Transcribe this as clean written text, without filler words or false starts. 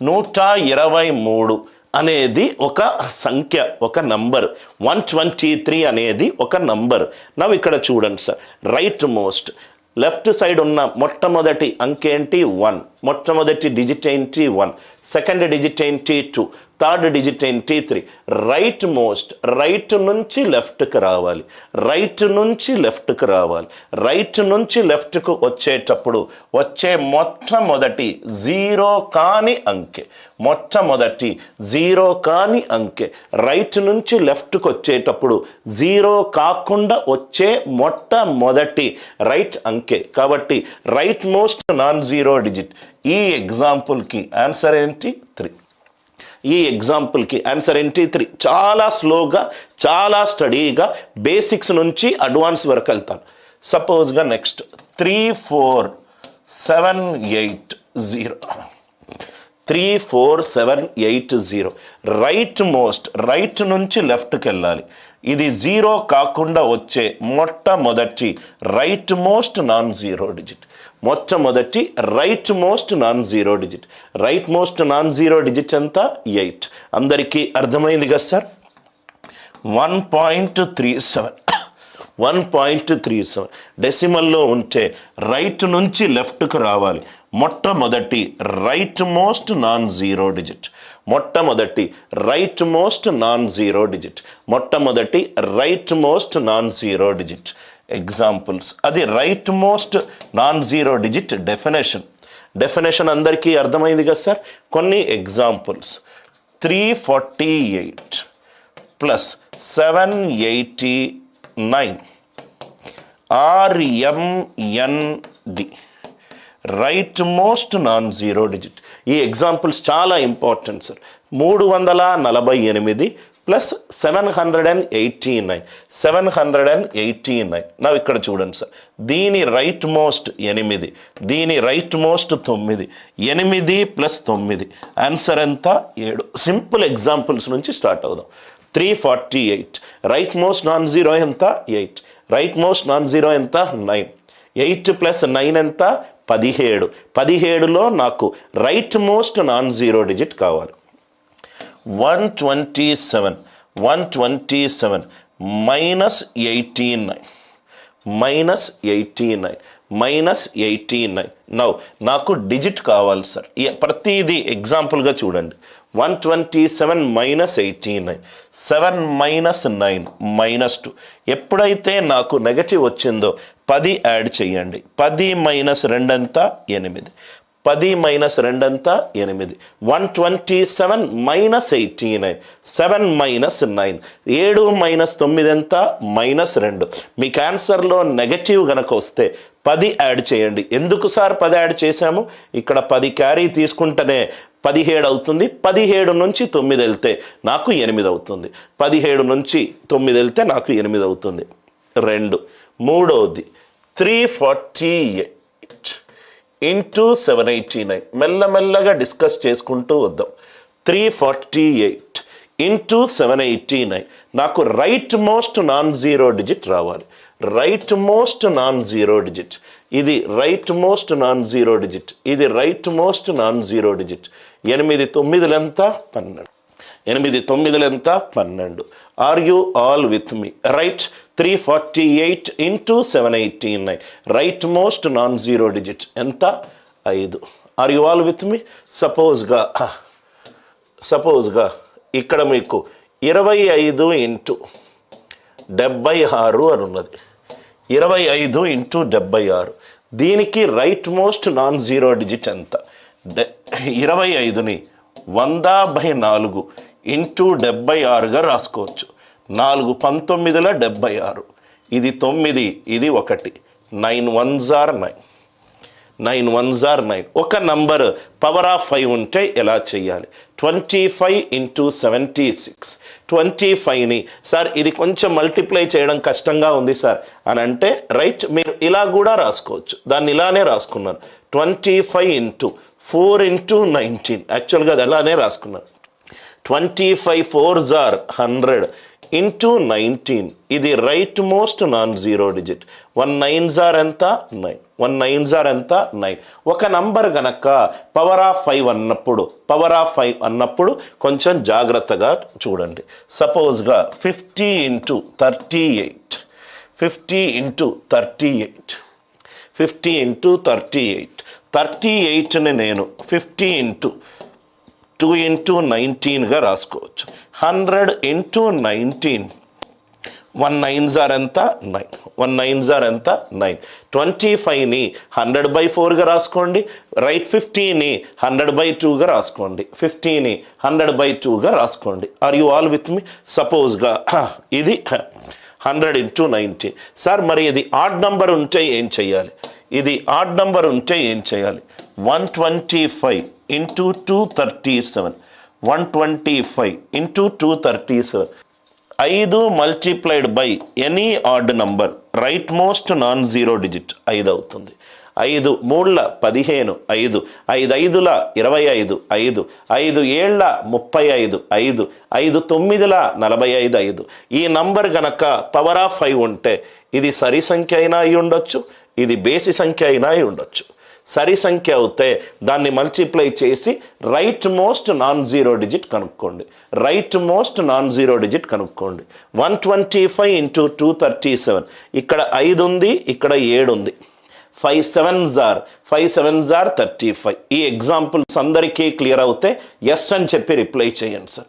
123 అనేది ఒక సంఖ్య, ఒక నంబర్. 123 అనేది ఒక నంబర్. నవ్వు ఇక్కడ చూడండి sir, right most left side ఉన్న మొట్టమొదటి అంకె ఏంటి 1, మొట్టమొదటి డిజిట్ ఏంటి 1, సెకండ్ డిజిట్ ఏంటి 2, థర్డ్ డిజిట్ ఏంటి 3. రైట్ మోస్ట్ రైట్ నుంచి లెఫ్ట్కి రావాలి, రైట్ నుంచి లెఫ్ట్కి రావాలి. రైట్ నుంచి లెఫ్ట్కు వచ్చేటప్పుడు వచ్చే మొట్టమొదటి 0 కాని అంకె, మొట్టమొదటి 0 కాని అంకె. రైట్ నుంచి లెఫ్ట్కి వచ్చేటప్పుడు 0 కాకుండా వచ్చే మొట్టమొదటి రైట్ అంకె. కాబట్టి right most non zero digit. ఈ ఎగ్జాంపుల్కి ఆన్సర్ ఏంటి 3. ఈ ఎగ్జాంపుల్కి ఆన్సర్ ఏంటి 3. చాలా స్లోగా, చాలా స్టడీగా బేసిక్స్ నుంచి అడ్వాన్స్ వరకు వెళ్తాను. సపోజ్గా నెక్స్ట్ 34780, 34780 రైట్ మోస్ట్ రైట్ నుంచి లెఫ్ట్కి వెళ్ళాలి. ఇది 0 కాకుండా వచ్చే మొట్టమొదటి right most non zero digit, మొట్టమొదటి right most non zero digit. Right most non zero digit ఎంత 8. అందరికీ అర్థమైంది కదా సార్. 1.37 డెసిమల్లో ఉంటే రైట్ నుంచి లెఫ్ట్కు రావాలి. మొట్టమొదటి right most non zero digit, మొట్టమొదటి right most non zero digit, మొట్టమొదటి right most non zero digit. Examples, అది right most non zero digit definition అందరికీ అర్థమైంది కదా సార్. కొన్ని examples, 348 plus 789 RMND right most non zero digit. ఈ examples చాలా important sir. 348 plus 789 నా ఇక్కడ చూడండి సార్. దీని రైట్ మోస్ట్ 8, దీని రైట్ మోస్ట్ 9, 8 ప్లస్ 9 ఆన్సర్ ఎంత 7. సింపుల్ ఎగ్జాంపుల్స్ నుంచి స్టార్ట్ అవుదాం. 348 రైట్ మోస్ట్ నాన్ జీరో ఎంత 8, రైట్ మోస్ట్ నాన్ జీరో ఎంత 9, 8 ప్లస్ 9 ఎంత 17. 17లో నాకు right most non zero digit కావాలి. 127 మైనస్ 89 నౌ నాకు డిజిట్ కావాలి సార్. ప్రతిదీ ఎగ్జాంపుల్గా చూడండి. 127 మైనస్ 89, 7 మైనస్ 9 మైనస్ 2. ఎప్పుడైతే నాకు నెగటివ్ వచ్చిందో 10 యాడ్ చేయండి. 10 మైనస్ 2 ఎంత 8, 10 మైనస్ 2 ఎంత 8. 127 మైనస్ 89, 7 మైనస్ 9, 7 మైనస్ 9 ఎంత -2. మీకు ఆన్సర్లో నెగటివ్ కనుక వస్తే 10 యాడ్ చేయండి. ఎందుకు సార్ 10 యాడ్ చేశాము? ఇక్కడ 10 క్యారీ తీసుకుంటేనే 17 అవుతుంది. 17 నుంచి 9 వెళ్తే నాకు 8 అవుతుంది. 17 నుంచి 9 వెళ్తే నాకు 8 అవుతుంది. 2. మూడవది 348 ఇంటూ 789. మెల్లమెల్లగా డిస్కస్ చేసుకుంటూ వద్దాం. 348 ఇంటూ 789 నాకు right most non zero digit రావాలి. Right most non zero digit, ఇది right most non zero digit, ఇది right most non zero digit. 8 9 ఎంత 12, 8 9 ఎంత 12. Are you all with me? Right. 348 into 789 right most non zero digit ఎంత 5. Are you all with me? సపోజ్గా ఇక్కడ మీకు 25 into 76 అని ఉన్నది. 25 ఇంటూ 76, దీనికి right most non zero digit ఎంత? 25ని 100/4 ఇంటూ 76గా రాసుకోవచ్చు. 4 19ల 76, ఇది 9, ఇది 1, 9 1s are 9, 9 1s are 9. ఒక నంబర్ పవర్ ఆఫ్ 5 ఉంటే ఎలా చేయాలి? 25 ఇంటూ 76. 25ని సార్ ఇది కొంచెం మల్టిప్లై చేయడం కష్టంగా ఉంది సార్ అని అంటే రైట్, మీరు ఇలా కూడా రాసుకోవచ్చు. దాన్ని ఇలానే రాసుకున్నాను. 25 ఇంటూ 4 ఇంటూ 19. యాక్చువల్గా అది అలానే రాసుకున్నాను. 25 4s are 100 ఇంటూ 19, ఇది right most non zero digit. 1 9s are ఎంత? 9. 1 9s ఆర్ ఎంత? 9. ఒక నంబర్ గనక పవర్ ఆఫ్ 5 అన్నప్పుడు కొంచెం జాగ్రత్తగా చూడండి. సపోజ్గా 50 ఇంటూ 38, 50 ఇంటూ 38, 50 ఇంటూ 38, 38ని నేను 50 ఇంటూ 2 ఇంటూ 19గా రాసుకోవచ్చు. 100 ఇంటూ 19, 1 9s ఆర్ ఎంత? 9. 1 9s ఆర్ ఎంత? 9. 25ని 100/4గా రాసుకోండి. రైట్ 50ని 100/2గా రాసుకోండి. 50ని 100/2గా రాసుకోండి. Are you all with me? సపోజ్గా ఇది 100 ఇంటూ 19. సార్ మరి ఇది ఆడ్ నంబర్ ఉంటే ఏం చేయాలి? ఇది ఆడ్ నంబర్ ఉంటే ఏం చేయాలి? 125 into 237, 125 into 237. 5 multiplied by any odd number right most non zero digit 5 అవుతుంది. 5 3ల 15, 5 5 5ల 25, 5 5 7ల 35, 5 5 9ల 45, 5. ఈ నంబర్ గనక పవర్ ఆఫ్ 5 ఉంటే ఇది సరి సంఖ్య అయినా అయి ఉండొచ్చు, ఇది బేసి సంఖ్య అయినా అయి ఉండొచ్చు. సరి సంఖ్య అవుతే దాన్ని మల్టిప్లై చేసి right most non zero digit కనుక్కోండి. Right most non zero digit కనుక్కోండి. 125 ఇంటూ 237, ఇక్కడ 5 ఉంది, ఇక్కడ 7 ఉంది. 5 7s ఆర్ 35. ఈ ఎగ్జాంపుల్స్ అందరికీ క్లియర్ అవుతే ఎస్ అని చెప్పి రిప్లై చేయండి సార్.